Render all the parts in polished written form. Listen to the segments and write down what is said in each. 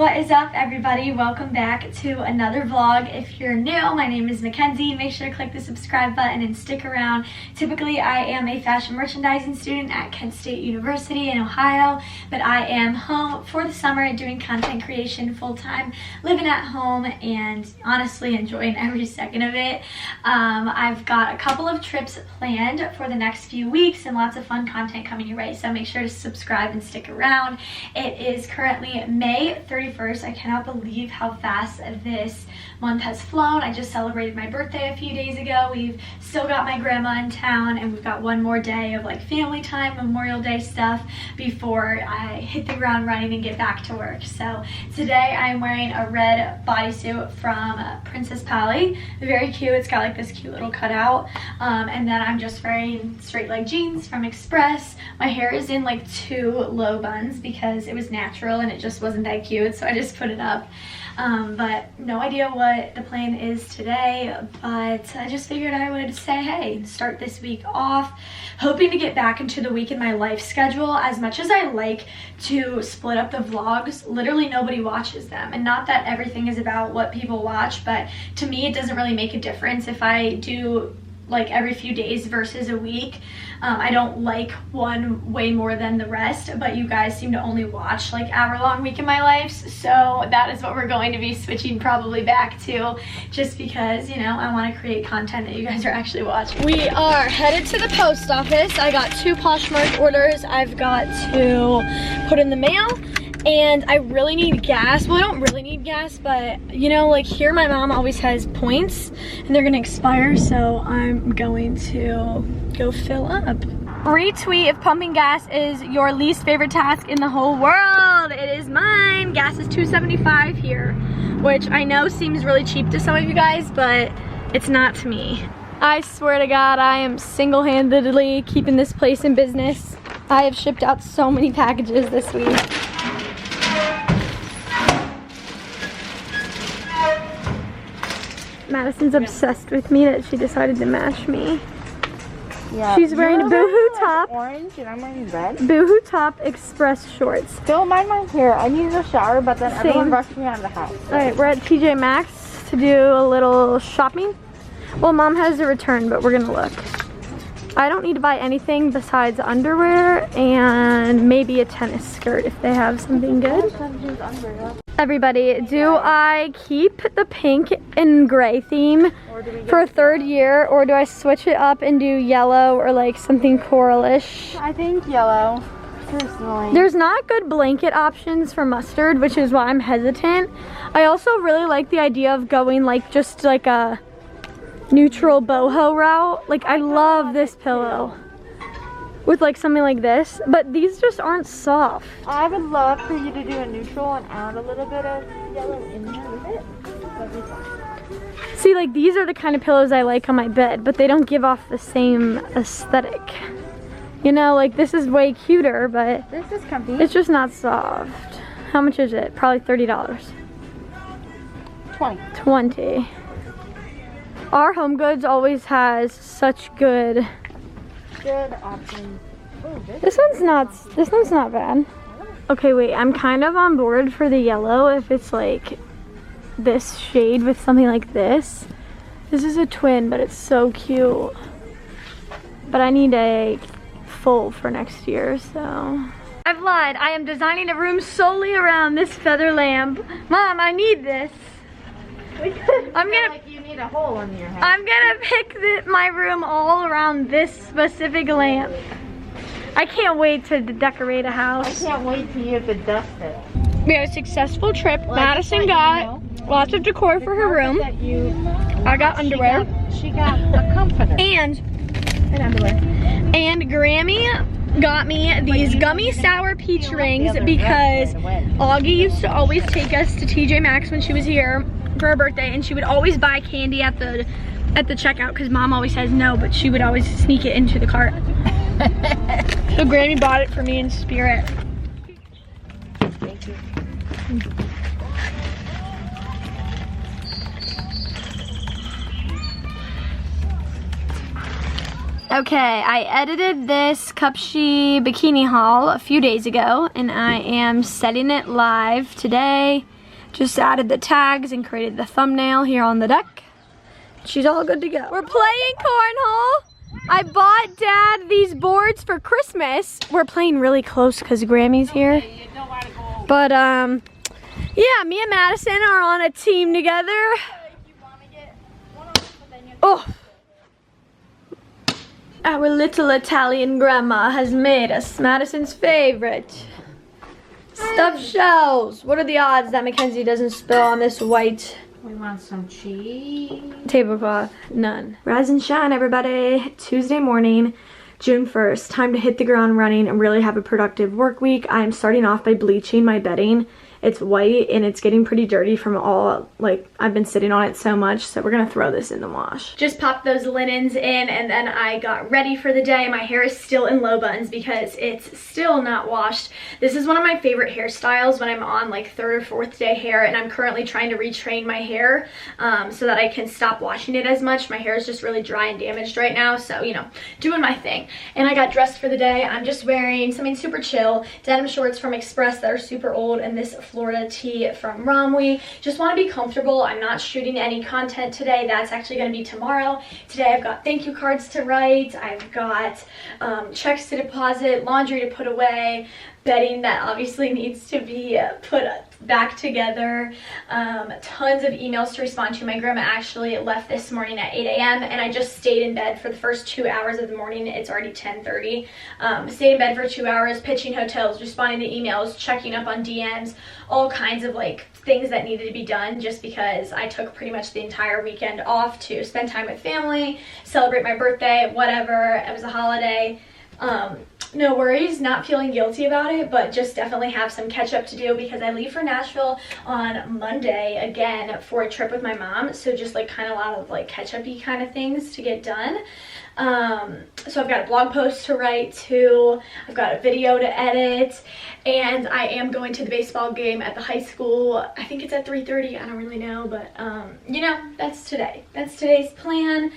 What is up, everybody? Welcome back to another vlog. If you're new, my name is Mackenzie. Make sure to click the subscribe button and stick around. Typically, I am a fashion merchandising student at Kent State University in Ohio, but I am home for the summer doing content creation full-time, living at home, and honestly enjoying every second of it. I've got a couple of trips planned for the next few weeks and lots of fun content coming your way, so make sure to subscribe and stick around. It is currently May 31st. I cannot believe how fast this month has flown. I just celebrated my birthday a few days ago. We've still got my grandma in town, and we've got one more day of like family time, Memorial Day stuff before I hit the ground running and get back to work. So today I'm wearing a red bodysuit from Princess Polly. Very cute. It's got like this cute little cutout. And then I'm just wearing straight leg jeans from Express. My hair is in like 2 low buns because it was natural and it just wasn't that cute, so I just put it up. But no idea what the plan is today, but I just figured I would say hey, start this week off, hoping to get back into the week in my life schedule. As much as I like to split up the vlogs, literally nobody watches them, and not that everything is about what people watch, but to me it doesn't really make a difference if I do like every few days versus a week. I don't like one way more than the rest, but you guys seem to only watch like hour-long week in my lives, so that is what we're going to be switching probably back to, just because, you know, I want to create content that you guys are actually watching. We are headed to the post office. I got 2 Poshmark orders I've got to put in the mail, and I really need gas. Well, I don't really need gas, but you know, like here my mom always has points and they're gonna expire, so I'm going to go fill up. Retweet if pumping gas is your least favorite task in the whole world. It is mine. Gas is $2.75 here, which I know seems really cheap to some of you guys, but it's not to me. I swear to God, I am single-handedly keeping this place in business. I have shipped out so many packages this week. Madison's obsessed with me that she decided to match me. Yeah. She's wearing a boohoo top. Orange and I'm wearing red. Boohoo top, Express shorts. Don't mind my hair. I need a shower, but then Same. everyone rushed me out of the house. So. Alright, we're at TJ Maxx to do a little shopping. Well, Mom has a return, but we're gonna look. I don't need to buy anything besides underwear and maybe a tennis skirt if they have something good. Everybody, do I keep the pink and gray theme for a 3rd year, or do I switch it up and do yellow or like something coralish? I think yellow, personally. There's not good blanket options for mustard, which is why I'm hesitant. I also really like the idea of going like just like a neutral boho route. Like I love this pillow with like something like this, but these just aren't soft. I would love for you to do a neutral and add a little bit of yellow in there with it. That'd be fun. See, like these are the kind of pillows I like on my bed, but they don't give off the same aesthetic. You know, like this is way cuter, but this is comfy. It's just not soft. How much is it? Probably $30. 20. Our Home Goods always has such good options. Ooh, this one's not bad. Okay, wait, I'm kind of on board for the yellow if it's like this shade with something like this. This is a twin, but it's so cute. But I need a full for next year, so. I've lied. I am designing a room solely around this feather lamp. Mom, I need this. I'm gonna like you need a hole in your head. I'm gonna pick my room all around this specific lamp. I can't wait to decorate a house. I can't wait till you have to dust it. We had a successful trip. Well, Madison got lots of decor for her room. I got underwear. She got a comforter. And underwear. And Grammy got me these gummy sour peach rings because Augie used to always take us to TJ Maxx when she was here for her birthday, and she would always buy candy at the checkout because Mom always says no, but she would always sneak it into the cart. So Granny bought it for me in spirit. Thank you. Okay, I edited this Cupshe bikini haul a few days ago, and I am setting it live today. Just added the tags and created the thumbnail here on the deck. She's all good to go. We're playing cornhole. I bought Dad these boards for Christmas. We're playing really close because Grammy's here. But yeah, me and Madison are on a team together. Oh. Our little Italian grandma has made us Madison's favorite. Stuffed shells. What are the odds that Mckenzie doesn't spill on this white? We want some cheese. Tablecloth. None. Rise and shine, everybody. Tuesday morning, June 1st. Time to hit the ground running and really have a productive work week. I'm starting off by bleaching my bedding. It's white and it's getting pretty dirty from all, like, I've been sitting on it so much, so we're gonna throw this in the wash. Just popped those linens in and then I got ready for the day. My hair is still in low buns because it's still not washed. This is one of my favorite hairstyles when I'm on like 3rd or 4th day hair, and I'm currently trying to retrain my hair so that I can stop washing it as much. My hair is just really dry and damaged right now, so, you know, doing my thing. And I got dressed for the day. I'm just wearing something super chill, denim shorts from Express that are super old, and this Florida tee from Romwe. Just want to be comfortable. I'm not shooting any content today. That's actually going to be tomorrow. Today I've got thank you cards to write. I've got checks to deposit, laundry to put away, bedding that obviously needs to be put back together, tons of emails to respond to. My grandma actually left this morning at 8 a.m. and I just stayed in bed for the first 2 hours of the morning. It's already 10:30. Stayed in bed for 2 hours, pitching hotels, responding to emails, checking up on DMs, all kinds of like things that needed to be done, just because I took pretty much the entire weekend off to spend time with family, celebrate my birthday, whatever. It was a holiday. No worries, not feeling guilty about it, but just definitely have some catch up to do because I leave for Nashville on Monday again for a trip with my mom. So just like kind of a lot of like catch up-y kind of things to get done. So I've got a blog post to write too. I've got a video to edit, and I am going to the baseball game at the high school. I think it's at 3:30. I don't really know, but you know, that's today. That's today's plan.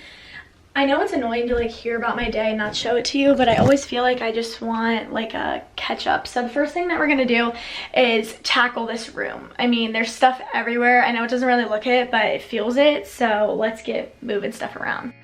I know it's annoying to like hear about my day and not show it to you, but I always feel like I just want like a catch up. So the first thing that we're gonna do is tackle this room. I mean, there's stuff everywhere. I know it doesn't really look it, but it feels it. So let's get moving stuff around.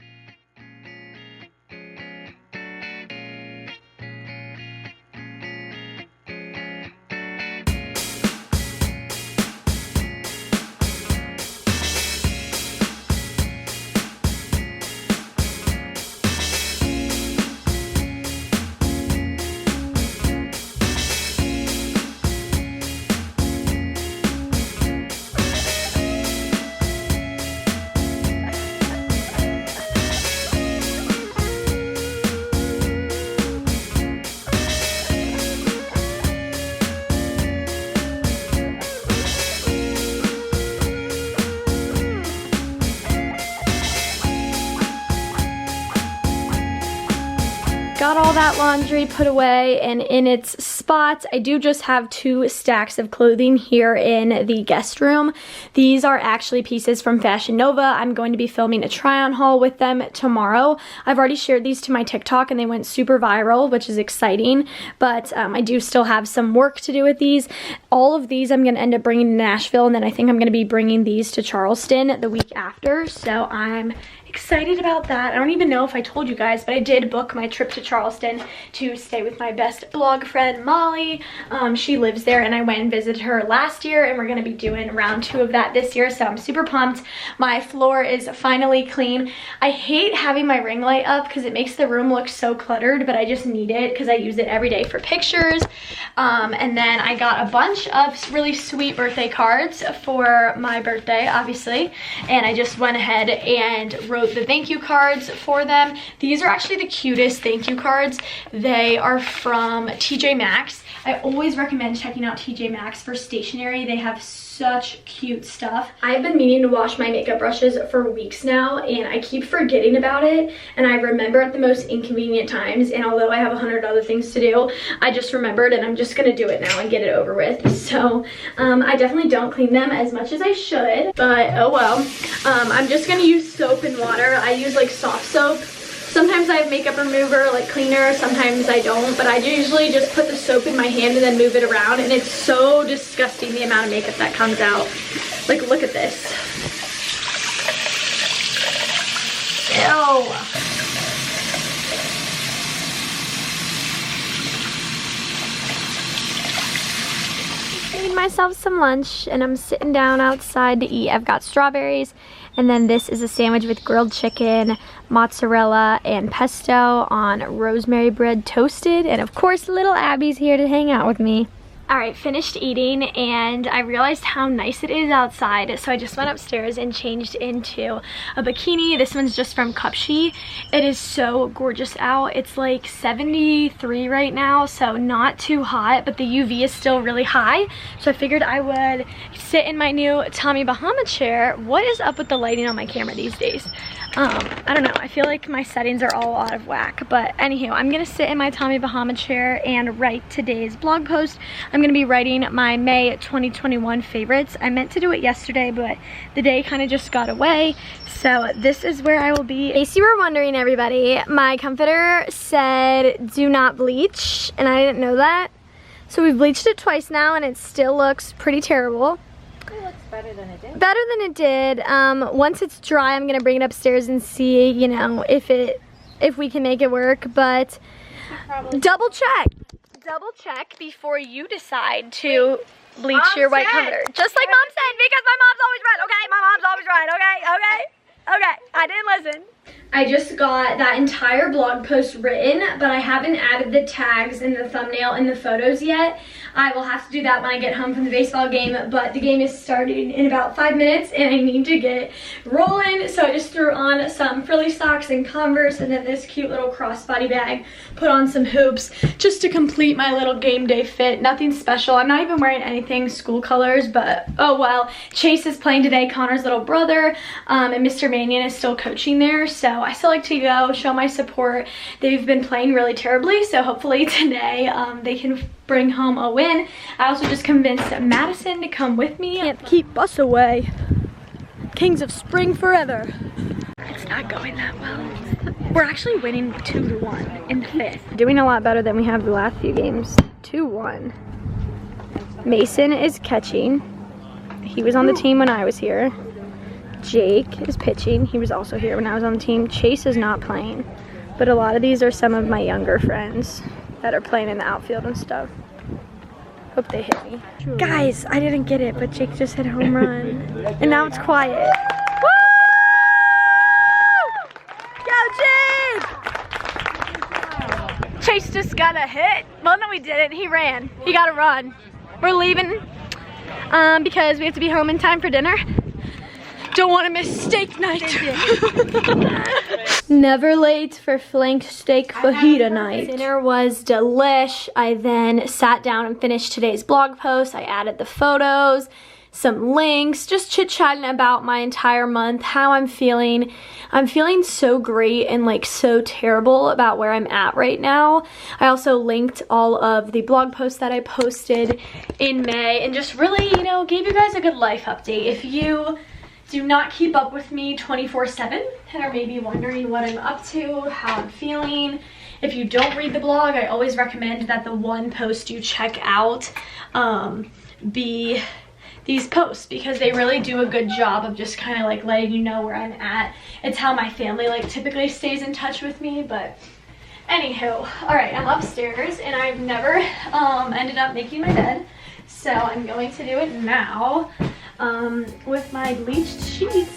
Got all that laundry put away and in its spots. I do just have 2 stacks of clothing here in the guest room. These are actually pieces from Fashion Nova. I'm going to be filming a try-on haul with them tomorrow. I've already shared these to my TikTok and they went super viral, which is exciting, but I do still have some work to do with these. All of these I'm going to end up bringing to Nashville, and then I think I'm going to be bringing these to Charleston the week after, so I'm excited about that. I don't even know if I told you guys, but I did book my trip to Charleston to stay with my best blog friend, Molly. She lives there, and I went and visited her last year, and we're gonna be doing round 2 of that this year, so I'm super pumped. My floor is finally clean. I hate having my ring light up because it makes the room look so cluttered, but I just need it because I use it every day for pictures. And then I got a bunch of really sweet birthday cards for my birthday, obviously, and I just went ahead and wrote the thank you cards for them. These are actually the cutest thank you cards. They are from TJ Maxx. I always recommend checking out TJ Maxx for stationery. They have such cute stuff. I've been meaning to wash my makeup brushes for weeks now, and I keep forgetting about it, and I remember at the most inconvenient times, and although I have 100 other things to do, I just remembered, and I'm just gonna do it now and get it over with. So I definitely don't clean them as much as I should, but oh well. I'm just gonna use soap and water. I use like soft soap Sometimes I have makeup remover, like cleaner, sometimes I don't, but I usually just put the soap in my hand and then move it around, and it's so disgusting the amount of makeup that comes out. Like, look at this. Ew. Made myself some lunch and I'm sitting down outside to eat. I've got strawberries, and then this is a sandwich with grilled chicken, mozzarella, and pesto on rosemary bread toasted, and of course little Abby's here to hang out with me. Alright, finished eating and I realized how nice it is outside, so I just went upstairs and changed into a bikini. This one's just from Cupshe. It is so gorgeous out. It's like 73 right now, so not too hot, but the UV is still really high, so I figured I would sit in my new Tommy Bahama chair. What is up with the lighting on my camera these days? I don't know, I feel like my settings are all out of whack, but anywho, I'm gonna sit in my Tommy Bahama chair and write today's blog post. I'm gonna be writing my May 2021 favorites. I meant to do it yesterday, but the day kind of just got away, so this is where I will be. In case you were wondering, everybody, my comforter said do not bleach, and I didn't know that, so we've bleached it twice now and it still looks pretty terrible. It looks better than it did. Better than it did. Once it's dry, I'm gonna bring it upstairs and see, you know, if we can make it work. But double check before you decide to bleach your white comforter. Just like Mom said, because my mom's always right. Okay, my mom's always right. Okay. I didn't listen. I just got that entire blog post written, but I haven't added the tags and the thumbnail and the photos yet. I will have to do that when I get home from the baseball game, but the game is starting in about 5 minutes and I need to get rolling. So I just threw on some frilly socks and Converse and then this cute little crossbody bag, put on some hoops just to complete my little game day fit. Nothing special. I'm not even wearing anything school colors, but oh well. Chase is playing today, Connor's little brother, and Mr. Mannion is still coaching there, so I still like to go show my support. They've been playing really terribly, so hopefully today they can bring home a win. I also just convinced Madison to come with me. Can't keep us away. Kings of spring forever. It's not going that well. We're actually winning 2-1 in the 5th. Doing a lot better than we have the last few games. 2-1. Mason is catching. He was on the team when I was here. Jake is pitching. He was also here when I was on the team. Chase is not playing. But a lot of these are some of my younger friends that are playing in the outfield and stuff. Hope they hit me. Guys, I didn't get it, but Jake just hit a home run. And now it's quiet. Woo! Go, Jake! Chase just got a hit. Well, no, he didn't. He ran. He got a run. We're leaving because we have to be home in time for dinner. Don't want to miss steak night. Never late for flank steak fajita night. Dinner was delish. I then sat down and finished today's blog post. I added the photos, some links, just chit-chatting about my entire month, how I'm feeling. I'm feeling so great and like so terrible about where I'm at right now. I also linked all of the blog posts that I posted in May and just really, you know, gave you guys a good life update. If you do not keep up with me 24/7 and are maybe wondering what I'm up to, how I'm feeling, if you don't read the blog, I always recommend that the one post you check out be these posts, because they really do a good job of just kind of like letting you know where I'm at. It's how my family like typically stays in touch with me. But anywho, all right, I'm upstairs and I've never ended up making my bed, so I'm going to do it now with my bleached sheets.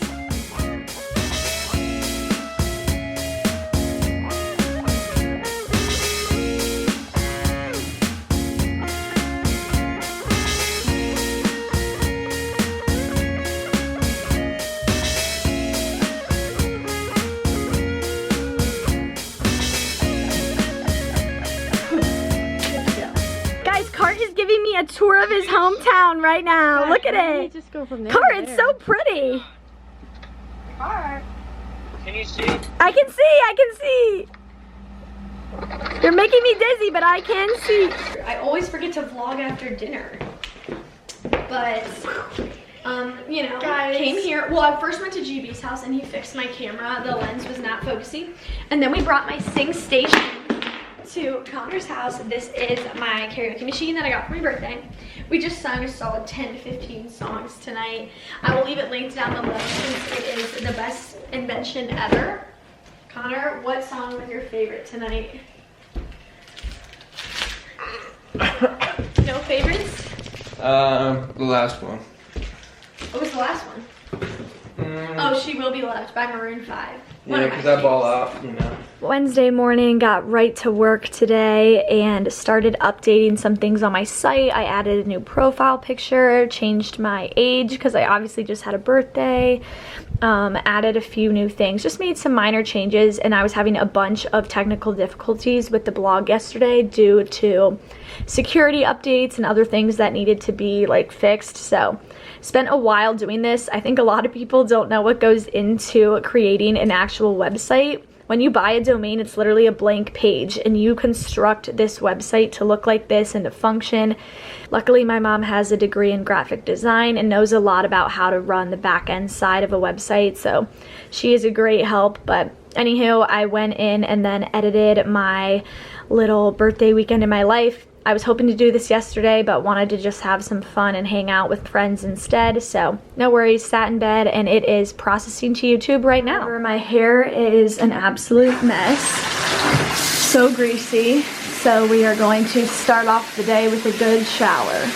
Giving me a tour of his hometown right now. God, look at it. Just go from there. Car, it's so pretty. Car. Can you see? I can see. I can see. You're making me dizzy, but I can see. I always forget to vlog after dinner. But, you you know, Guys. came here. Well, I first went to GB's house and he fixed my camera. The lens was not focusing. And then we brought my Sing Station to Connor's house. This is my karaoke machine that I got for my birthday. We just sung a solid 10 to 15 songs tonight. I will leave it linked down below since it is the best invention ever. Connor, what song was your favorite tonight? No favorites? The last one. What was the last one? Oh, She Will Be Loved by Maroon 5. Yeah, because I ball out, you know. Wednesday morning, got right to work today and started updating some things on my site. I added a new profile picture, changed my age because I obviously just had a birthday, added a few new things, just made some minor changes, and I was having a bunch of technical difficulties with the blog yesterday due to security updates and other things that needed to be like fixed. So spent a while doing this. I think a lot of people don't know what goes into creating an actual website. When you buy a domain, it's literally a blank page and you construct this website to look like this and to function. Luckily, my mom has a degree in graphic design and knows a lot about how to run the back end side of a website, so she is a great help. But anywho, I went in and then edited my little birthday weekend in my life. I was hoping to do this yesterday, but wanted to just have some fun and hang out with friends instead. So no worries, sat in bed and it is processing to YouTube right now. My hair is an absolute mess, so greasy. So we are going to start off the day with a good shower.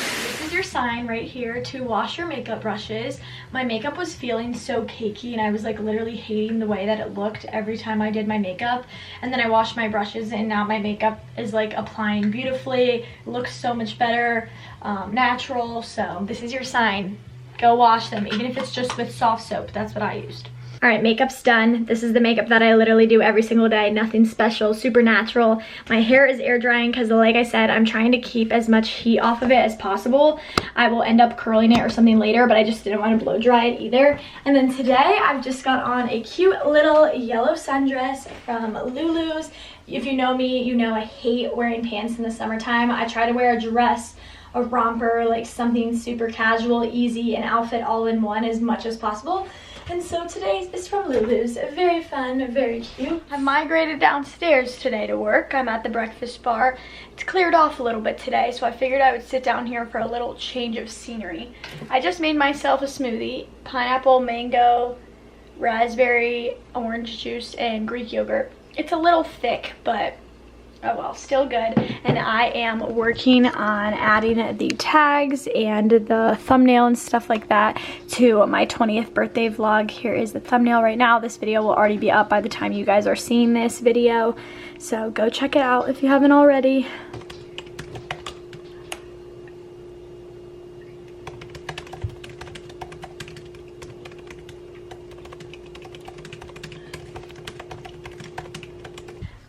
Your sign right here to wash your makeup brushes. My makeup was feeling so cakey and I was like literally hating the way that it looked every time I did my makeup, and then I washed my brushes and now my makeup is like applying beautifully. It looks so much better, natural. So this is your sign, go wash them, even if it's just with soft soap. That's what I used. All right, makeup's done. This is the makeup that I literally do every single day. Nothing special, super natural. My hair is air drying because like I said, I'm trying to keep as much heat off of it as possible. I will end up curling it or something later, but I just didn't want to blow dry it either. And then today I've just got on a cute little yellow sundress from Lulu's. If you know me, you know I hate wearing pants in the summertime. I try to wear a dress, a romper, like something super casual, easy, an outfit all in one as much as possible. And so today's is from Lulu's. Very fun, very cute. I migrated downstairs today to work. I'm at the breakfast bar. It's cleared off a little bit today, so I figured I would sit down here for a little change of scenery. I just made myself a smoothie: pineapple, mango, raspberry, orange juice, and Greek yogurt. It's a little thick, but oh well, still good. And I am working on adding the tags and the thumbnail and stuff like that to my 20th birthday vlog. Here is the thumbnail right now. This video will already be up by the time you guys are seeing this video, so go check it out if you haven't already.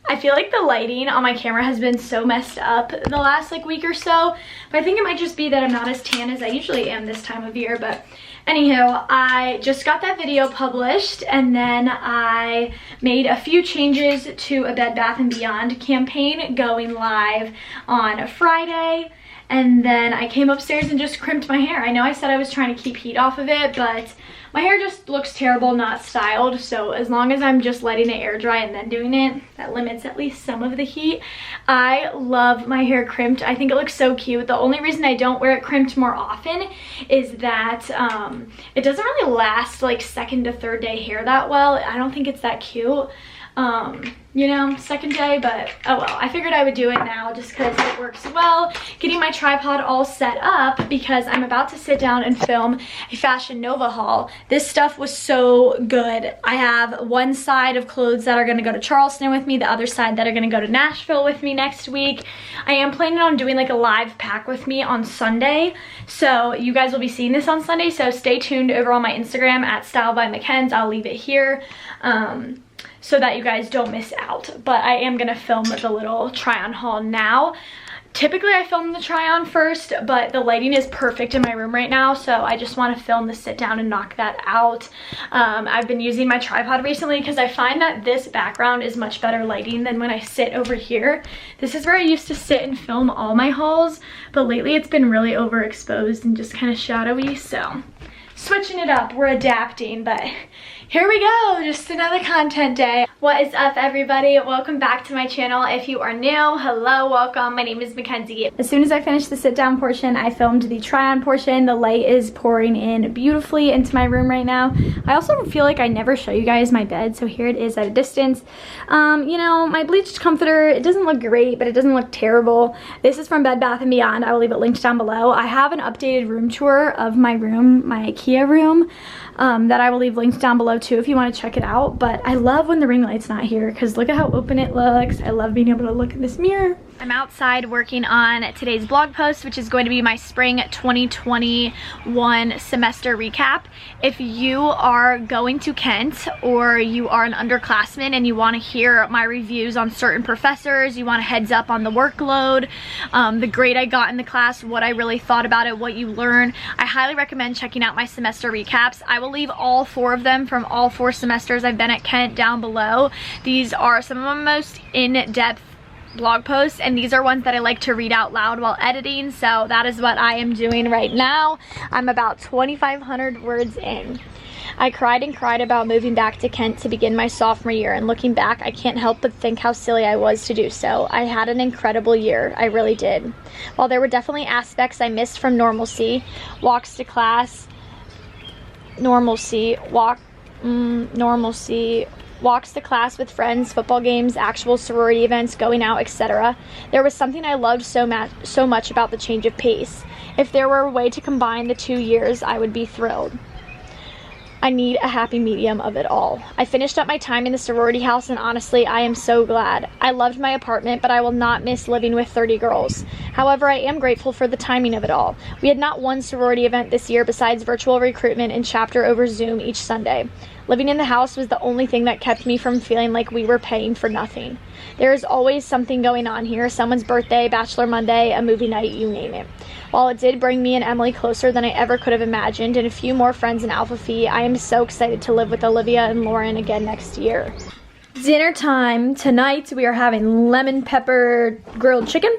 I feel like the lighting on my camera has been so messed up the last like week or so, but I think it might just be that I'm not as tan as I usually am this time of year. But anywho, I just got that video published and then I made a few changes to a Bed Bath & Beyond campaign going live on Friday. And then I came upstairs and just crimped my hair. I know I said I was trying to keep heat off of it, but my hair just looks terrible, not styled. So as long as I'm just letting it air dry and then doing it, that limits at least some of the heat. I love my hair crimped. I think it looks so cute. The only reason I don't wear it crimped more often is that it doesn't really last like second to third day hair that well. I don't think it's that cute. You know, second day, but oh well. I figured I would do it now just because it works well. Getting my tripod all set up because I'm about to sit down and film a Fashion Nova haul. This stuff was so good. I have one side of clothes that are going to go to Charleston with me, the other side that are going to go to Nashville with me next week. I am planning on doing like a live pack with me on Sunday, so you guys will be seeing this on Sunday, so stay tuned over on my Instagram at Style by McKenzie. I'll leave it here. So that you guys don't miss out. But I am gonna film the little try on haul now. Typically I film the try on first, but the lighting is perfect in my room right now, so I just want to film the sit down and knock that out. I've been using my tripod recently because I find that this background is much better lighting than when I sit over here. This is where I used to sit and film all my hauls, but lately it's been really overexposed and just kind of shadowy, so switching it up, we're adapting, but here we go, just another content day. What is up, everybody? Welcome back to my channel. If you are new, hello, welcome. My name is Mackenzie. As soon as I finished the sit down portion, I filmed the try on portion. The light is pouring in beautifully into my room right now. I also feel like I never show you guys my bed, so here it is at a distance. You know, my bleached comforter, it doesn't look great, but it doesn't look terrible. This is from Bed Bath & Beyond. I will leave it linked down below. I have an updated room tour of my room, my IKEA room, that I will leave linked down below too if you want to check it out. But I love when the ring light's not here because look at how open it looks. I love being able to look in this mirror. I'm outside working on today's blog post, which is going to be my spring 2021 semester recap. If you are going to Kent or you are an underclassman and you want to hear my reviews on certain professors, you want a heads up on the workload, the grade I got in the class, what I really thought about it, what you learn, I highly recommend checking out my semester recaps. I will leave all 4 of them from all 4 semesters I've been at Kent down below. These are some of my most in-depth blog posts, and these are ones that I like to read out loud while editing, so that is what I am doing right now. I'm about 2,500 words in. I cried and cried about moving back to Kent to begin my sophomore year, and looking back, I can't help but think how silly I was to do so. I had an incredible year, I really did. While there were definitely aspects I missed from normalcy, walks to class, walks to class with friends, football games, actual sorority events, going out, etc. There was something I loved so much about the change of pace. If there were a way to combine the 2 years, I would be thrilled. I need a happy medium of it all. I finished up my time in the sorority house, and honestly, I am so glad. I loved my apartment, but I will not miss living with 30 girls. However, I am grateful for the timing of it all. We had not one sorority event this year besides virtual recruitment and chapter over Zoom each Sunday. Living in the house was the only thing that kept me from feeling like we were paying for nothing. There is always something going on here, someone's birthday, Bachelor Monday, a movie night, you name it. While it did bring me and Emily closer than I ever could have imagined, and a few more friends in Alpha Phi, I am so excited to live with Olivia and Lauren again next year. Dinner time. Tonight we are having lemon pepper grilled chicken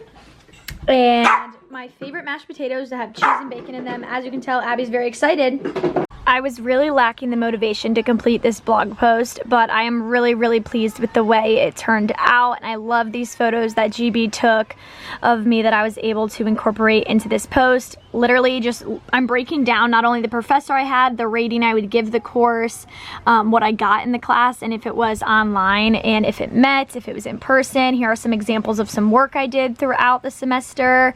and my favorite mashed potatoes that have cheese and bacon in them. As you can tell, Abby's very excited. I was really lacking the motivation to complete this blog post, but I am really pleased with the way it turned out, and I love these photos that GB took of me that I was able to incorporate into this post. Literally just, I'm breaking down not only the professor I had, the rating I would give the course, what I got in the class, and if it was online, and if it met, if it was in person. Here are some examples of some work I did throughout the semester,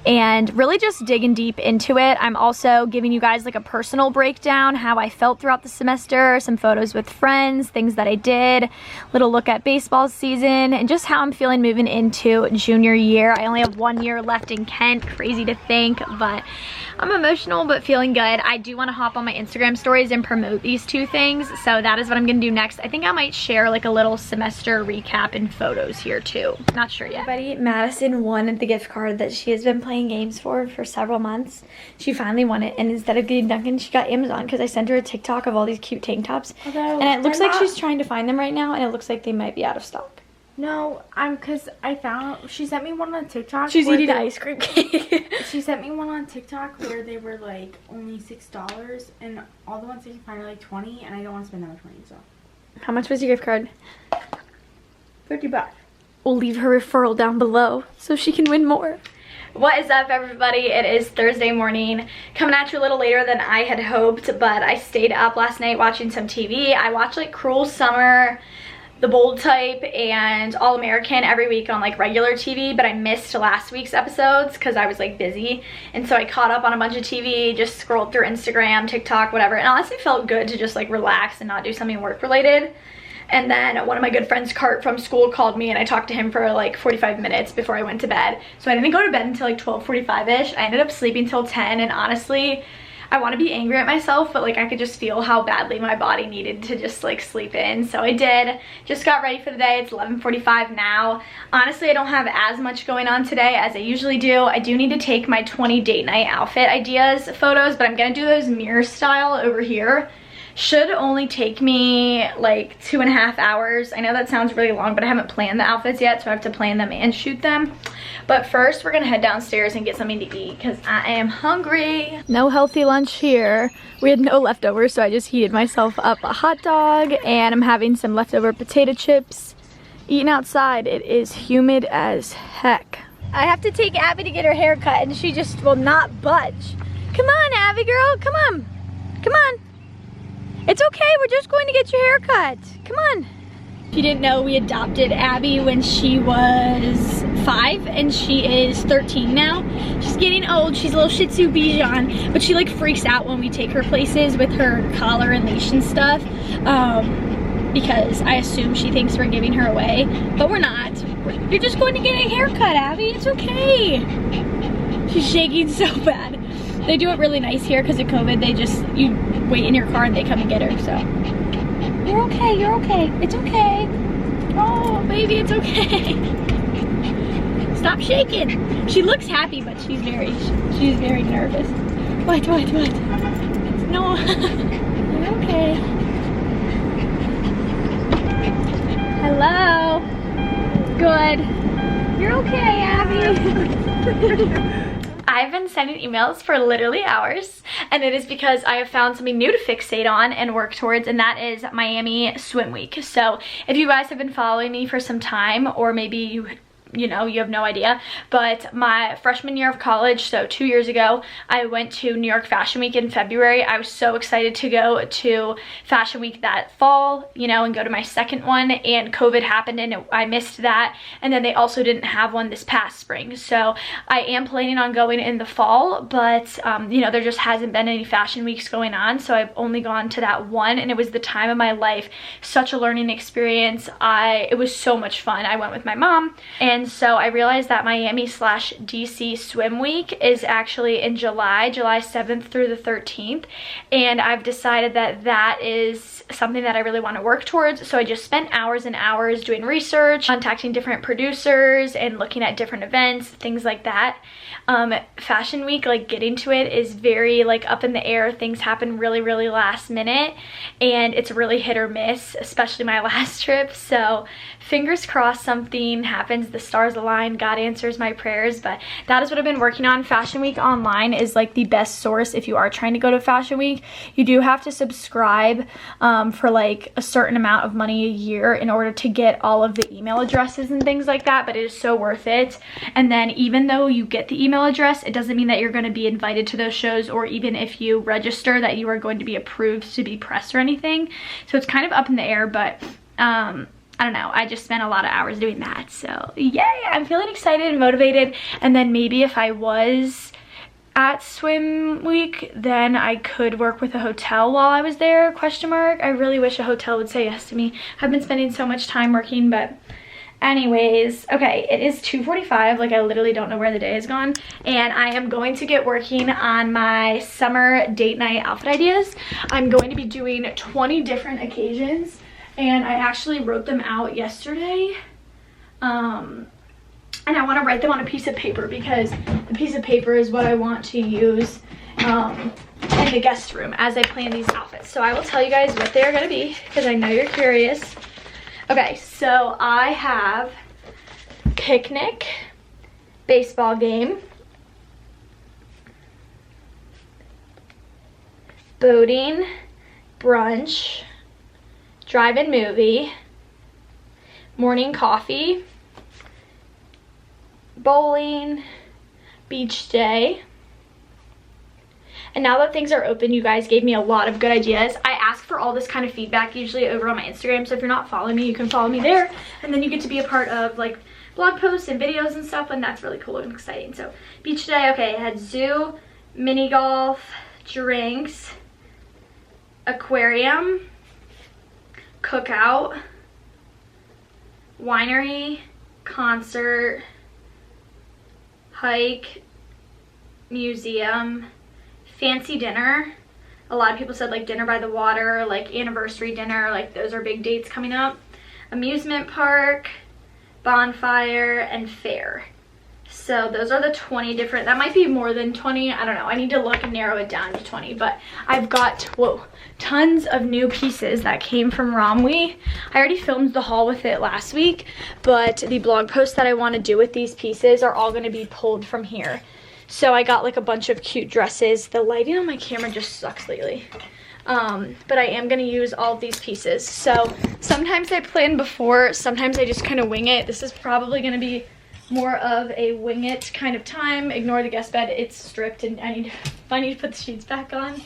and really just digging deep into it. I'm also giving you guys like a personal breakdown, how I felt throughout the semester, some photos with friends, things that I did, little look at baseball season, and just how I'm feeling moving into junior year. I only have 1 year left in Kent, crazy to think, but I'm emotional but feeling good. I do want to hop on my Instagram stories and promote these 2 things, so that is what I'm gonna do next. I think I might share like a little semester recap and photos here too. Not sure yet. Everybody, Madison won the gift card that she has been playing games for several months. She finally won it, and instead of getting Duncan, she got Amazon because I sent her a TikTok of all these cute tank tops. Although, and it looks like she's trying to find them right now, and it looks like they might be out of stock. No, because I found, she sent me one on TikTok. She's eating ice cream cake. She sent me one on TikTok where they were like only $6, and all the ones that you find are like 20, and I don't want to spend that much money, so. How much was your gift card? $50. We'll leave her referral down below so she can win more. What is up, everybody? It is Thursday morning, coming at you a little later than I had hoped, but I stayed up last night watching some TV. I watched like Cruel Summer, The Bold Type, and All American every week on like regular TV, but I missed last week's episodes because I was like busy, and so I caught up on a bunch of TV, just scrolled through Instagram, TikTok, whatever, and honestly felt good to just like relax and not do something work related. And then one of my good friends, Cart from school, called me, and I talked to him for like 45 minutes before I went to bed. So I didn't go to bed until like 12:45ish. I ended up sleeping till 10, and honestly, I want to be angry at myself, but like I could just feel how badly my body needed to just like sleep in. So I did. Just got ready for the day. It's 11:45 now. Honestly, I don't have as much going on today as I usually do. I do need to take my 20 date night outfit ideas photos, but I'm gonna do those mirror style over here. Should only take me like 2.5 hours. I know that sounds really long, but I haven't planned the outfits yet, so I have to plan them and shoot them. But first, we're gonna head downstairs and get something to eat because I am hungry. No healthy lunch here. We had no leftovers, so I just heated myself up a hot dog, and I'm having some leftover potato chips. Eating outside, it is humid as heck. I have to take Abby to get her hair cut, and she just will not budge. Come on, Abby girl, come on. Come on. It's okay, we're just going to get your hair cut. Come on. If you didn't know, we adopted Abby when she was 5, and she is 13 now. She's getting old. She's a little Shih Tzu Bichon, but she like freaks out when we take her places with her collar and leash and stuff. Because I assume she thinks we're giving her away, but we're not. You're just going to get a haircut, Abby. It's okay. She's shaking so bad. They do it really nice here because of COVID. They just, you wait in your car and they come and get her, so. You're okay, you're okay. It's okay. Oh, baby, it's okay. Stop shaking. She looks happy, but she's very nervous. What? No, you're okay. Hello. Good. You're okay, Abby. I've been sending emails for literally hours, and it is because I have found something new to fixate on and work towards, and that is Miami Swim Week. So if you guys have been following me for some time, or maybe you know, you have no idea, but my freshman year of college, so 2 years ago, I went to New York Fashion Week in February. I was so excited to go to Fashion Week that fall, you know, and go to my second one, and COVID happened and I missed that, and then they also didn't have one this past spring. So I am planning on going in the fall, but you know, there just hasn't been any fashion weeks going on, so I've only gone to that one, and it was the time of my life. Such a learning experience. It was so much fun. I went with my mom, and so I realized that Miami/DC Swim Week is actually in July 7th through the 13th, and I've decided that that is something that I really want to work towards. So I just spent hours and hours doing research, contacting different producers and looking at different events, things like that. Fashion Week, like getting to it is very like up in the air. Things happen really last minute, and it's really hit or miss, especially my last trip. So fingers crossed something happens, the stars align, God answers my prayers. But that is what I've been working on. Fashion Week Online is like the best source if you are trying to go to Fashion Week. You do have to subscribe for like a certain amount of money a year in order to get all of the email addresses and things like that, but it is so worth it. And then even though you get the email address, it doesn't mean that you're going to be invited to those shows, or even if you register that you are going to be approved to be press or anything. So it's kind of up in the air, but I don't know, I just spent a lot of hours doing that. So yay, I'm feeling excited and motivated. And then maybe if I was at Swim Week, then I could work with a hotel while I was there, question mark. I really wish a hotel would say yes to me. I've been spending so much time working, but anyways, okay, it is 2:45. Like, I literally don't know where the day has gone, and I am going to get working on my summer date night outfit ideas. I'm going to be doing 20 different occasions, and I actually wrote them out yesterday. And I want to write them on a piece of paper because the piece of paper is what I want to use in the guest room as I plan these outfits. So I will tell you guys what they're going to be because I know you're curious. Okay, so I have picnic, baseball game, boating, brunch, drive-in movie, morning coffee, bowling, beach day. And now that things are open, you guys gave me a lot of good ideas. I ask for all this kind of feedback usually over on my Instagram, so if you're not following me, you can follow me there, and then you get to be a part of like blog posts and videos and stuff, and that's really cool and exciting. So beach day, okay, I had zoo, mini golf, drinks, aquarium, cookout, winery, concert, hike, museum, fancy dinner. A lot of people said like dinner by the water, like anniversary dinner, like those are big dates coming up. Amusement park, bonfire, and fair. So those are the 20 different, that might be more than 20, I don't know. I need to look and narrow it down to 20, but I've got, whoa, tons of new pieces that came from Romwe. I already filmed the haul with it last week, but the blog posts that I want to do with these pieces are all going to be pulled from here. So I got like a bunch of cute dresses. The lighting on my camera just sucks lately. But I am going to use all of these pieces. So sometimes I plan before, sometimes I just kind of wing it. This is probably going to be more of a wing it kind of time. Ignore the guest bed, it's stripped and I need to put the sheets back on.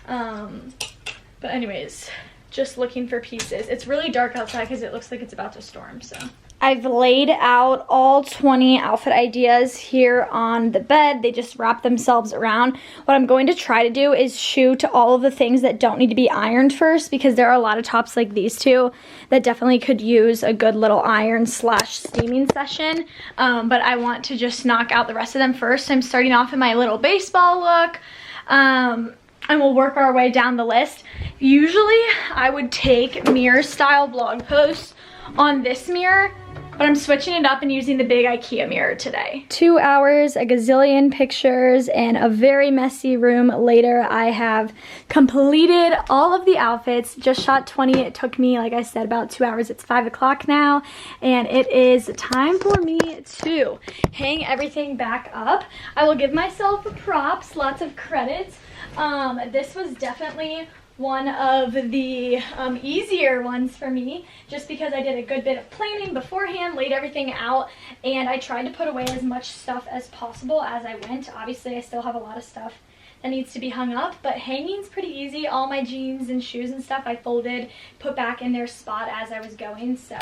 But anyways, just looking for pieces. It's really dark outside because it looks like it's about to storm, so. I've laid out all 20 outfit ideas here on the bed. They just wrap themselves around. What I'm going to try to do is shoot all of the things that don't need to be ironed first, because there are a lot of tops like these two that definitely could use a good little iron / steaming session. But I want to just knock out the rest of them first. I'm starting off in my little baseball look. And we'll work our way down the list. Usually I would take mirror style blog posts on this mirror, but I'm switching it up and using the big IKEA mirror today. 2 hours, a gazillion pictures, and a very messy room later, I have completed all of the outfits. Just shot 20. It took me, like I said, about 2 hours. It's 5 o'clock now, and it is time for me to hang everything back up. I will give myself props, lots of credit. This was definitely one of the easier ones for me, just because I did a good bit of planning beforehand, laid everything out, and I tried to put away as much stuff as possible as I went. Obviously, I still have a lot of stuff that needs to be hung up, but hanging's pretty easy. All my jeans and shoes and stuff I folded, put back in their spot as I was going, so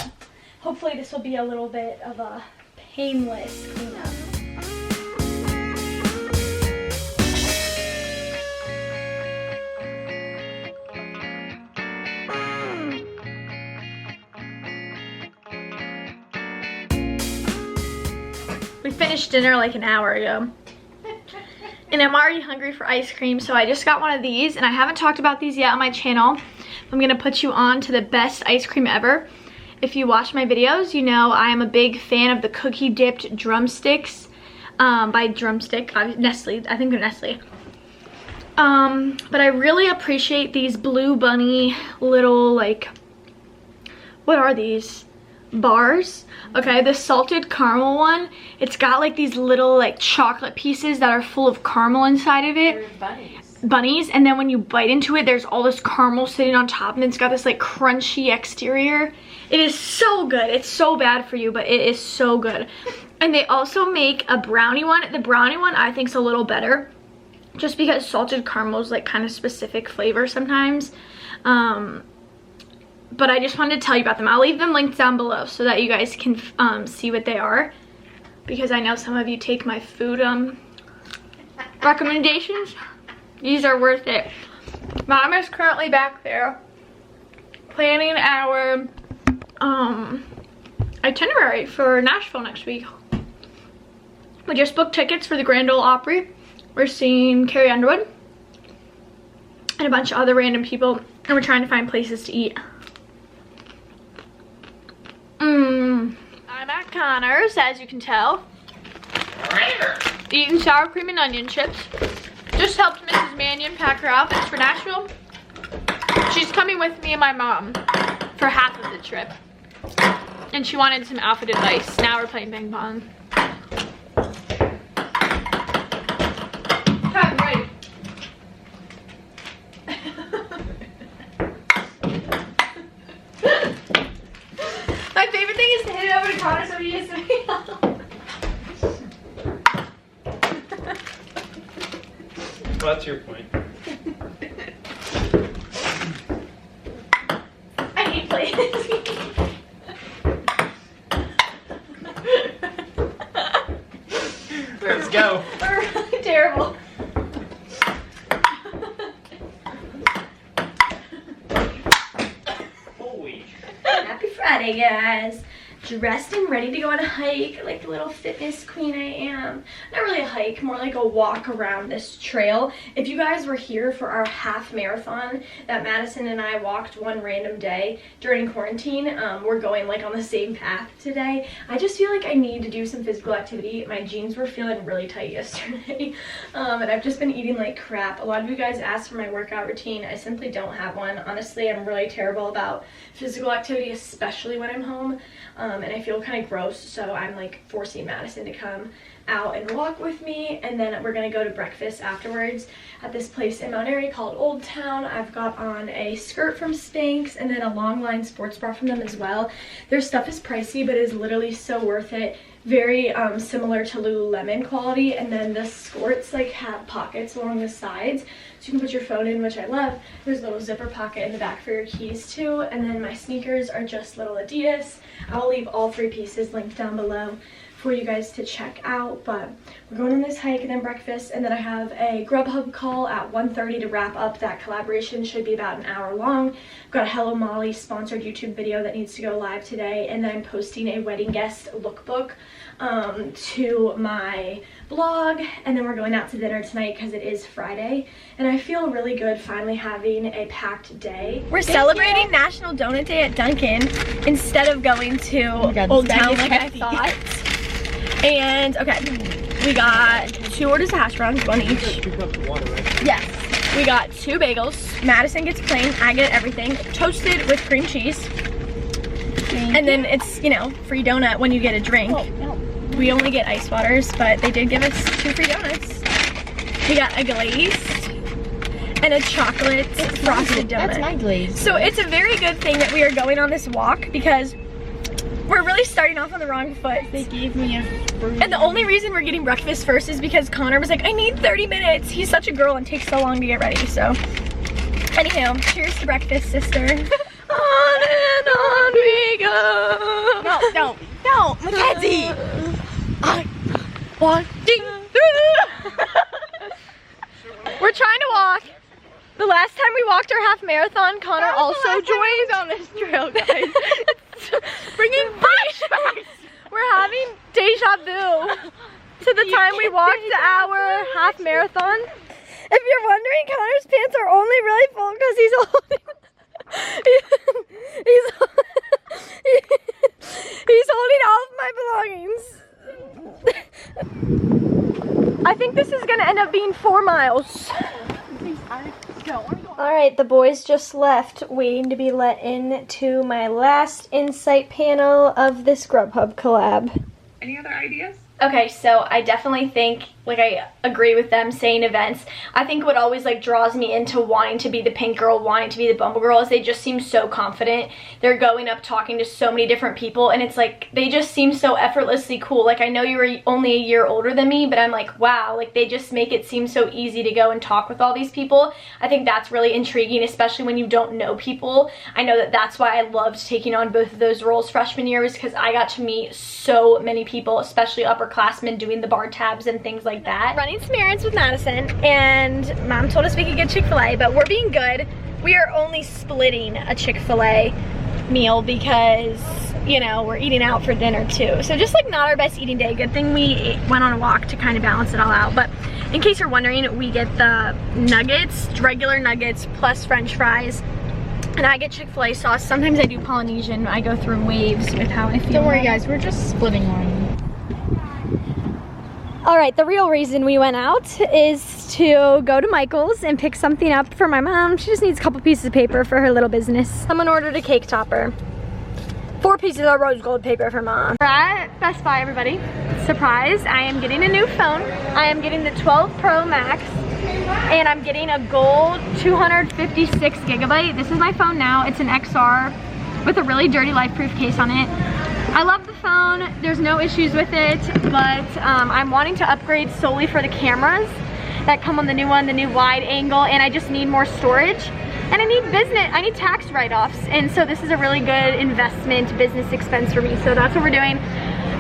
hopefully this will be a little bit of a painless cleanup. We finished dinner like an hour ago, and I'm already hungry for ice cream, so I just got one of these, and I haven't talked about these yet on my channel. I'm gonna put you on to the best ice cream ever. If you watch my videos, you know I am a big fan of the cookie dipped drumsticks by Drumstick, Nestle, I think they're Nestle. But I really appreciate these Blue Bunny little, like, what are these? Bars. Okay, the salted caramel one, it's got like these little like chocolate pieces that are full of caramel inside of it. Bunnies, and then when you bite into it, there's all this caramel sitting on top, and it's got this like crunchy exterior. It is so good. It's so bad for you, but it is so good. And they also make a brownie one. The brownie one I think is a little better, just because salted caramel is like kind of specific flavor sometimes. But I just wanted to tell you about them. I'll leave them linked down below so that you guys can see what they are, because I know some of you take my food recommendations. These are worth it. Mom is currently back there planning our itinerary for Nashville next week. We just booked tickets for the Grand Ole Opry. We're seeing Carrie Underwood and a bunch of other random people, and we're trying to find places to eat. I'm at Connor's, as you can tell. Eating sour cream and onion chips. Just helped Mrs. Mannion pack her outfits for Nashville. She's coming with me and my mom for half of the trip. And she wanted some outfit advice. Now we're playing ping pong. I'm ready. My favorite thing is to hit it over to Connor so he gets to me. Well, that's your point. I hate playing this game. Let's go. We're really terrible. Holy. Happy Friday, guys. dressed and ready to go on a hike, like the little fitness queen I am. Not really a hike, more like a walk around this trail. If you guys were here for our half marathon that Madison and I walked one random day during quarantine, we're going like on the same path today. I just feel like I need to do some physical activity. My jeans were feeling really tight yesterday, and I've just been eating like crap. A lot of you guys asked for my workout routine. I simply don't have one. Honestly, I'm really terrible about physical activity, especially when I'm home, and I feel kind of gross, so I'm like forcing Madison to come out and walk with me, and then we're gonna go to breakfast afterwards at this place in Mount Airy called Old Town. I've got on a skirt from Spanx and then a long line sports bra from them as well. Their stuff is pricey, but is literally so worth it. Very similar to Lululemon quality, and then the skirts like have pockets along the sides, so you can put your phone in, which I love. There's a little zipper pocket in the back for your keys too, and then my sneakers are just little Adidas. I'll leave all 3 pieces linked down below for you guys to check out. But we're going on this hike and then breakfast, and then I have a Grubhub call at 1:30 to wrap up that collaboration. Should be about an hour long. I've got a Hello Molly sponsored YouTube video that needs to go live today, and then I'm posting a wedding guest lookbook to my blog, and then we're going out to dinner tonight because it is Friday, and I feel really good finally having a packed day. We're celebrating National Donut Day at Dunkin' instead of going to Old Town like I thought. And okay, we got 2 orders of hash browns, 1 each. Yes, we got 2 bagels. Madison gets plain, I get everything. Toasted with cream cheese. And then it's, you know, free donut when you get a drink. We only get ice waters, but they did give us 2 free donuts. We got a glazed and a chocolate frosted donut. That's my glaze. So it's a very good thing that we are going on this walk, because we're really starting off on the wrong foot. They gave me a fruit. And the only reason we're getting breakfast first is because Connor was like, I need 30 minutes. He's such a girl and takes so long to get ready, so. Anyhow, cheers to breakfast, sister. On and on we go. No, don't. No, Mckenzie. I'm walking through. We're trying to walk. The last time we walked our half marathon, Connor also joined on this trail, guys. Bringing flashbacks. We're having deja vu to the time we walked our half marathon. If you're wondering, Connor's pants are only really full because he's holding he's holding all of my belongings. I think this is gonna end up being 4 miles. Alright, the boys just left, waiting to be let in to my last insight panel of this Grubhub collab. Any other ideas? Okay, so I definitely think, like, I agree with them saying events. I think what always like draws me into wanting to be the pink girl, wanting to be the bumble girl, is they just seem so confident. They're going up talking to so many different people, and it's like they just seem so effortlessly cool. Like, I know you were only a year older than me, but I'm like, wow, like they just make it seem so easy to go and talk with all these people. I think that's really intriguing, especially when you don't know people. I know that that's why I loved taking on both of those roles freshman year, was because I got to meet so many people, especially upperclassmen doing the bar tabs and things like that. Running some errands with Madison, and Mom told us we could get Chick-fil-A, but we're being good. We are only splitting a Chick-fil-A meal because, you know, we're eating out for dinner too. So just like not our best eating day. Good thing we went on a walk to kind of balance it all out. But in case you're wondering, we get the nuggets, regular nuggets plus French fries. And I get Chick-fil-A sauce. Sometimes I do Polynesian. I go through waves with how I feel. Don't worry, guys. We're just splitting one. All right, the real reason we went out is to go to Michael's and pick something up for my mom. She just needs a couple pieces of paper for her little business. Someone ordered a cake topper. 4 pieces of rose gold paper for Mom. We're at Best Buy, everybody. Surprise, I am getting a new phone. I am getting the 12 Pro Max, and I'm getting a gold 256 gigabyte. This is my phone now. It's an XR with a really dirty life-proof case on it. I love the phone, there's no issues with it, but I'm wanting to upgrade solely for the cameras that come on the new one, the new wide angle, and I just need more storage. And I need tax write-offs, and so this is a really good investment business expense for me, so that's what we're doing.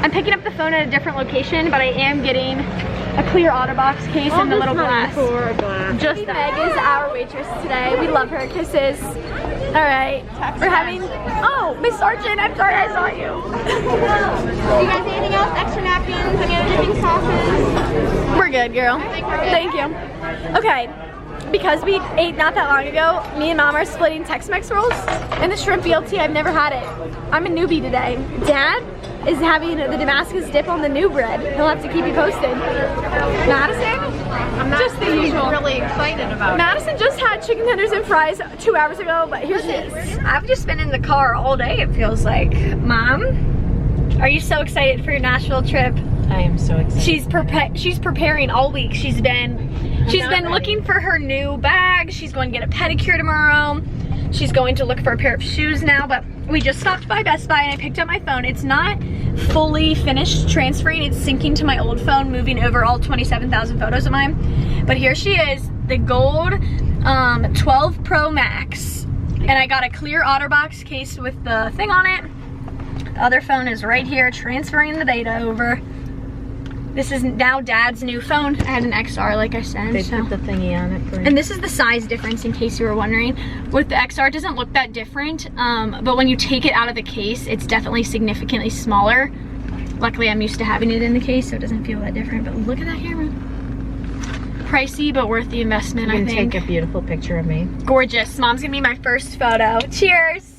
I'm picking up the phone at a different location, but I am getting a clear OtterBox case and the little glass. Just Meg is our waitress today. We love her. Kisses. right, we're having, oh, Miss Sargent, I'm sorry I saw you. You guys need anything else? Extra napkins? Any other dipping sauces? We're good, girl. Thank you. Okay, because we ate not that long ago, me and Mom are splitting Tex-Mex rolls and the shrimp BLT. I've never had it. I'm a newbie today. Dad is having the Damascus dip on the new bread. He'll have to keep you posted. Madison? I'm not just really excited about it. Madison just had chicken tenders and fries 2 hours ago, but here's this. I've just been in the car all day, it feels like. Mom, are you so excited for your Nashville trip? I am so excited. She's preparing all week. She's been looking for her new bag. She's going to get a pedicure tomorrow. She's going to look for a pair of shoes now, but we just stopped by Best Buy and I picked up my phone. It's not fully finished transferring. It's syncing to my old phone, moving over all 27,000 photos of mine. But here she is, the gold 12 Pro Max. And I got a clear OtterBox case with the thing on it. The other phone is right here, transferring the data over. This is now Dad's new phone. I had an XR, like I said. They put the thingy on it for you. And this is the size difference, in case you were wondering. With the XR, it doesn't look that different, but when you take it out of the case, it's definitely significantly smaller. Luckily, I'm used to having it in the case, so it doesn't feel that different. But look at that camera. Pricey, but worth the investment, I think. You can take a beautiful picture of me. Gorgeous. Mom's gonna be my first photo. Cheers.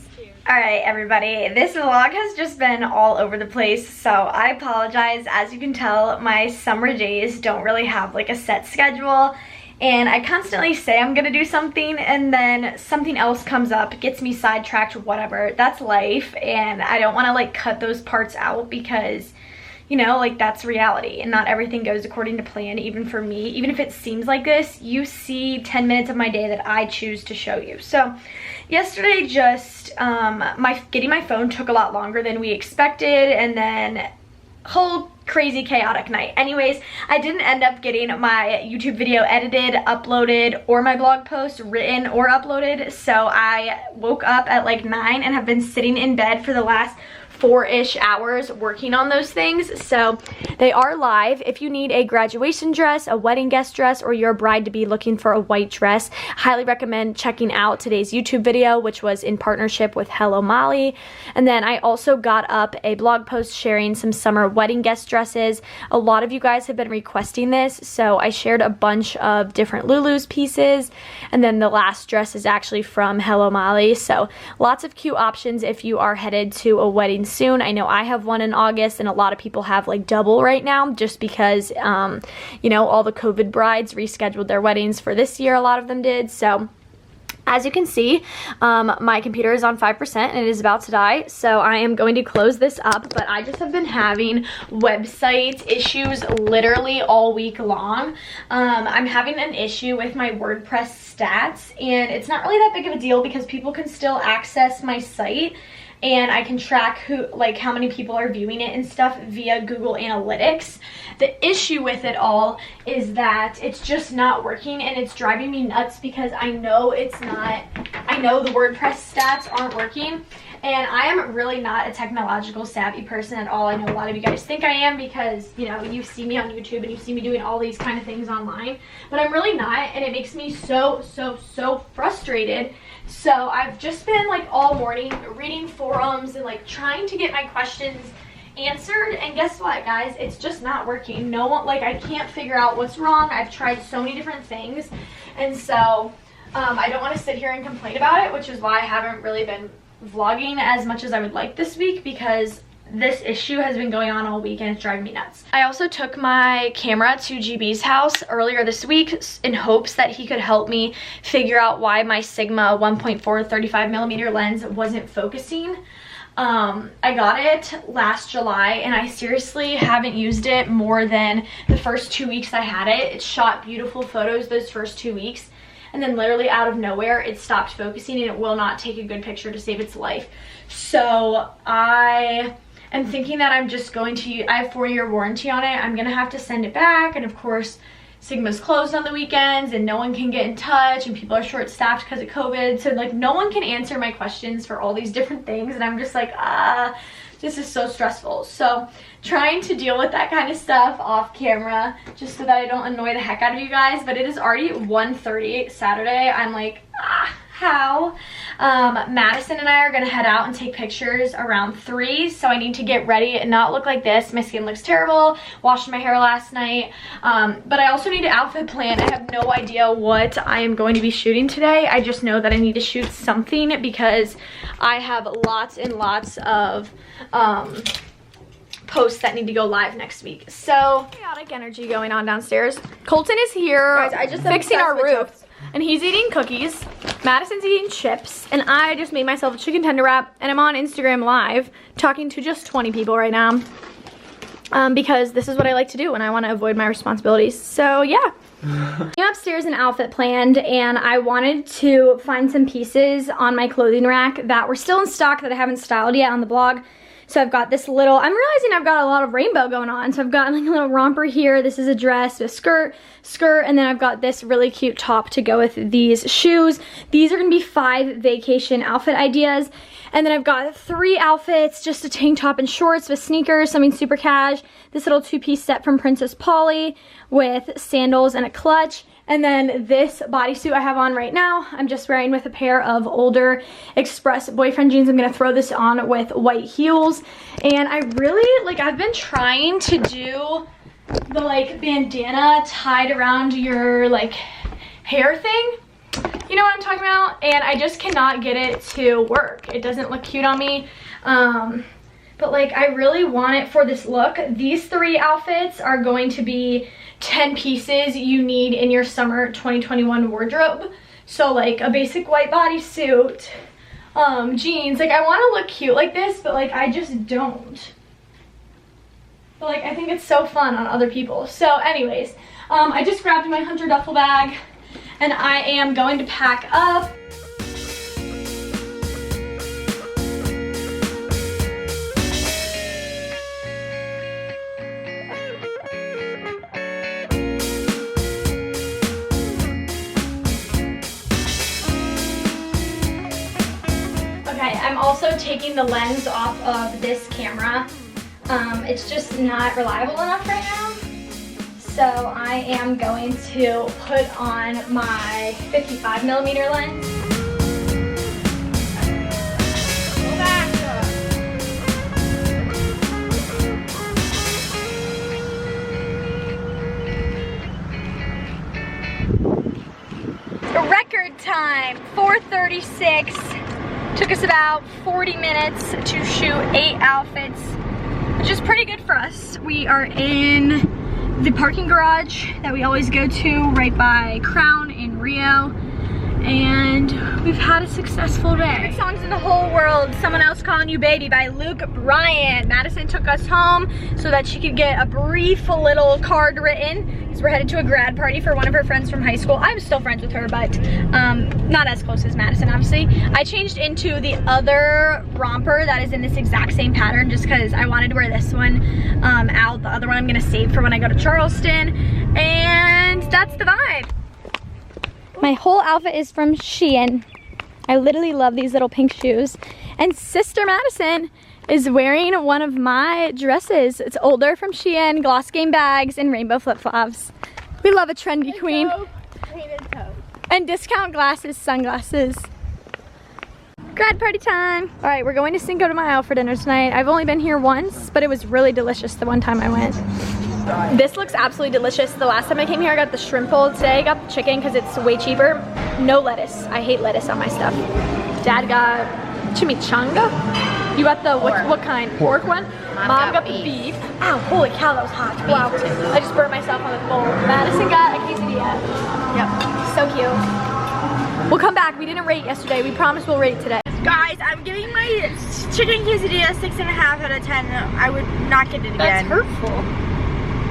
All right, everybody, this vlog has just been all over the place, so I apologize. As you can tell, my summer days don't really have like a set schedule, and I constantly say I'm gonna do something and then something else comes up, gets me sidetracked, whatever. That's life, and I don't wanna like cut those parts out because, you know, like that's reality and not everything goes according to plan, even for me. Even if it seems like this, you see 10 minutes of my day that I choose to show you. So yesterday just, getting my phone took a lot longer than we expected, and then whole crazy chaotic night. Anyways, I didn't end up getting my YouTube video edited, uploaded, or my blog post written or uploaded. So I woke up at like 9 and have been sitting in bed for the last 4-ish hours working on those things. So they are live. If you need a graduation dress, a wedding guest dress, or you're a bride-to-be looking for a white dress, highly recommend checking out today's YouTube video, which was in partnership with Hello Molly. And then I also got up a blog post sharing some summer wedding guest dresses. A lot of you guys have been requesting this, so I shared a bunch of different Lulu's pieces, and then the last dress is actually from Hello Molly. So lots of cute options if you are headed to a wedding soon. I know I have one in August, and a lot of people have like double right now just because you know, all the COVID brides rescheduled their weddings for this year. A lot of them did. So as you can see, my computer is on 5% and it is about to die, so I am going to close this up. But I just have been having website issues literally all week long. I'm having an issue with my WordPress stats, and it's not really that big of a deal because people can still access my site, and I can track who, like how many people are viewing it and stuff via Google Analytics. The issue with it all is that it's just not working, and it's driving me nuts because I know it's not, I know the WordPress stats aren't working, and I am really not a technological savvy person at all. I know a lot of you guys think I am because, you know, you see me on YouTube and you see me doing all these kind of things online, but I'm really not, and it makes me so frustrated. So I've just been like all morning reading forums and like trying to get my questions answered, and guess what, guys, it's just not working. No one, like, I can't figure out what's wrong. I've tried so many different things, and so I don't want to sit here and complain about it, which is why I haven't really been vlogging as much as I would like this week, because this issue has been going on all week and it's driving me nuts. I also took my camera to GB's house earlier this week in hopes that he could help me figure out why my Sigma 1.4 35mm lens wasn't focusing. I got it last July, and I seriously haven't used it more than the first 2 weeks I had it. It shot beautiful photos those first 2 weeks, and then literally out of nowhere it stopped focusing, and it will not take a good picture to save its life. So I'm thinking that I'm just going to, I have 4-year warranty on it. I'm gonna have to send it back, and of course Sigma's closed on the weekends and no one can get in touch, and people are short-staffed because of COVID, so like no one can answer my questions for all these different things, and I'm just like, this is so stressful. So trying to deal with that kind of stuff off camera just so that I don't annoy the heck out of you guys. But it is already 1:30 Saturday. I'm like, how? Madison and I are gonna head out and take pictures around 3, so I need to get ready and not look like this. My skin looks terrible, washed my hair last night, but I also need an outfit plan. I have no idea what I am going to be shooting today. I just know that I need to shoot something because I have lots and lots of posts that need to go live next week. So chaotic energy going on downstairs. Colton is here. Guys, I just fixing our roof and he's eating cookies. Madison's eating chips and I just made myself a chicken tender wrap and I'm on Instagram live talking to just 20 people right now because this is what I like to do when I want to avoid my responsibilities. So yeah. I'm upstairs an outfit planned and I wanted to find some pieces on my clothing rack that were still in stock that I haven't styled yet on the blog. So I've got this little, I'm realizing I've got a lot of rainbow going on. So I've got like a little romper here. This is a dress, a skirt, and then I've got this really cute top to go with these shoes. These are gonna be 5 vacation outfit ideas. And then I've got 3 outfits, just a tank top and shorts with sneakers, something super cash. This little 2-piece set from Princess Polly with sandals and a clutch. And then this bodysuit I have on right now, I'm just wearing with a pair of older Express boyfriend jeans. I'm gonna throw this on with white heels. And I really, like, I've been trying to do the like bandana tied around your like hair thing. You know what I'm talking about? And I just cannot get it to work. It doesn't look cute on me. But like, I really want it for this look. These 3 outfits are going to be 10 pieces you need in your summer 2021 wardrobe. So like a basic white bodysuit, jeans. Like I want to look cute like this, but like I just don't. But like I think it's so fun on other people. So anyways, I just grabbed my Hunter duffel bag and I am going to pack up. I'm also taking the lens off of this camera. It's just not reliable enough right now. So I am going to put on my 55mm lens. Go back. The record time, 4:36. Took us about 40 minutes to shoot 8 outfits, which is pretty good for us. We are in the parking garage that we always go to right by Crown in Rio, and we've had a successful day. Favorite songs in the whole world, Someone Else Calling You Baby by Luke Bryan. Madison took us home so that she could get a brief little card written, because we're headed to a grad party for one of her friends from high school. I'm still friends with her, but not as close as Madison, obviously. I changed into the other romper that is in this exact same pattern just because I wanted to wear this one out. The other one I'm gonna save for when I go to Charleston, and that's the vibe. My whole outfit is from Shein. I literally love these little pink shoes. And Sister Madison is wearing one of my dresses. It's older, from Shein, gloss game bags, and rainbow flip-flops. We love a trendy queen. And discount glasses, sunglasses. Grad party time. All right, we're going to Cinco de Mayo for dinner tonight. I've only been here once, but it was really delicious the one time I went. This looks absolutely delicious. The last time I came here, I got the shrimp bowl. Today I got the chicken because it's way cheaper. No lettuce. I hate lettuce on my stuff. Dad got chimichanga. You got the, what kind? Pork one? Mom got the beef. Ow, holy cow, that was hot. Wow. I just burnt myself on the bowl. Madison got a quesadilla. Yep, so cute. We'll come back. We didn't rate yesterday. We promised we'll rate today. Guys, I'm giving my chicken quesadilla 6.5 out of 10. I would not get it again. That's hurtful.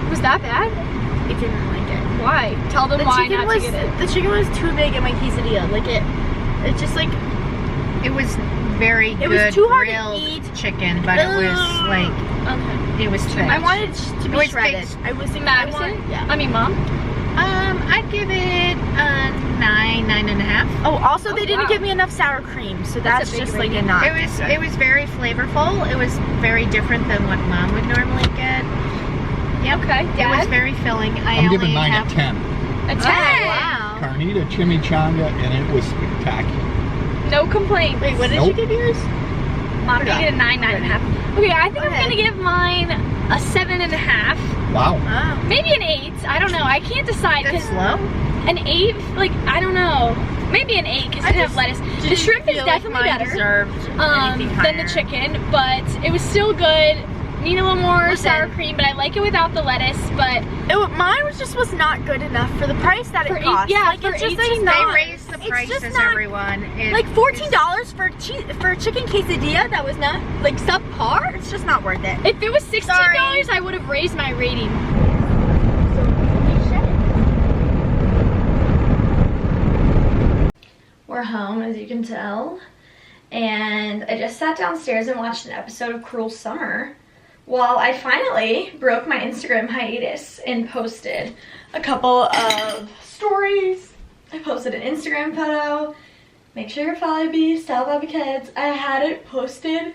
Was that bad? I didn't like it. Why? Tell them why not to get it. The chicken was too big in my quesadilla. Like it's just like, it was very good. It was too hard grilled to eat. chicken, but it was like, okay. It was too big. I wanted to be shredded. Big. I was thinking Madison? yeah. I mean, Mom? I'd give it a 9.5. Oh, also they didn't give me enough sour cream, so that's just like a not. It was very flavorful. It was very different than what Mom would normally get. Yep. Okay, Dad? Dad? It was very filling. I'm giving mine a 10. A 10? Oh, wow. Carnita chimichanga, and it was spectacular. No complaints. Wait, what did you give yours? Mom gave it a 9, 9.5. Okay, I think I'm gonna give mine a 7.5. Wow. Oh, Maybe an 8. I don't know. I can't decide. that's 'Cause slow. an 8, like, I don't know. Maybe an 8 because it didn't have lettuce. The shrimp is definitely better than the chicken, but it was still good. Need a little more sour cream, but I like it without the lettuce. But Mine was not good enough for the price that it cost. Yeah, like, for it's just $18. like They not. raised the prices, just not- everyone. Like $14 for a chicken quesadilla that was not like subpar. It's just not worth it. if it was $16, Sorry. I would have raised my rating. We're home, as you can tell, and I just sat downstairs and watched an episode of Cruel Summer while I finally broke my Instagram hiatus and posted a couple of stories. I posted an Instagram photo. Make sure you follow me, Style by McKenzie. I hadn't posted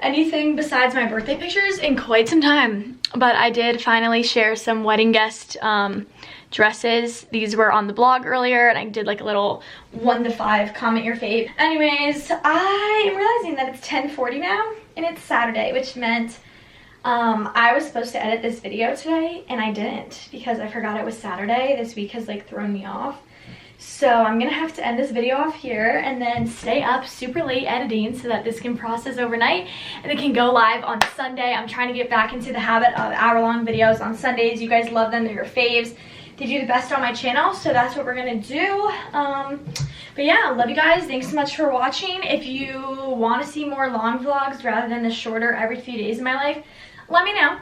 anything besides my birthday pictures in quite some time, but I did finally share some wedding guest dresses. These were on the blog earlier, and I did like a little 1 to 5 comment your fave. Anyways, I am realizing that it's 10:40 now and it's Saturday, which meant I was supposed to edit this video today and I didn't because I forgot it was Saturday. This week has like thrown me off. So I'm gonna have to end this video off here and then stay up super late editing so that this can process overnight and it can go live on Sunday. I'm trying to get back into the habit of hour-long videos on Sundays. You guys love them, they're your faves. They do the best on my channel, so that's what we're gonna do. But yeah, love you guys. Thanks so much for watching. If you want to see more long vlogs rather than the shorter every few days of my life, let me know.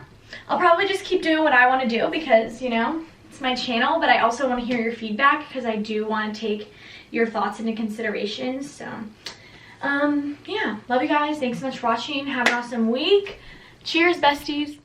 I'll probably just keep doing what I want to do because, you know, it's my channel, but I also want to hear your feedback because I do want to take your thoughts into consideration. So, yeah, love you guys. Thanks so much for watching. Have an awesome week. Cheers, besties.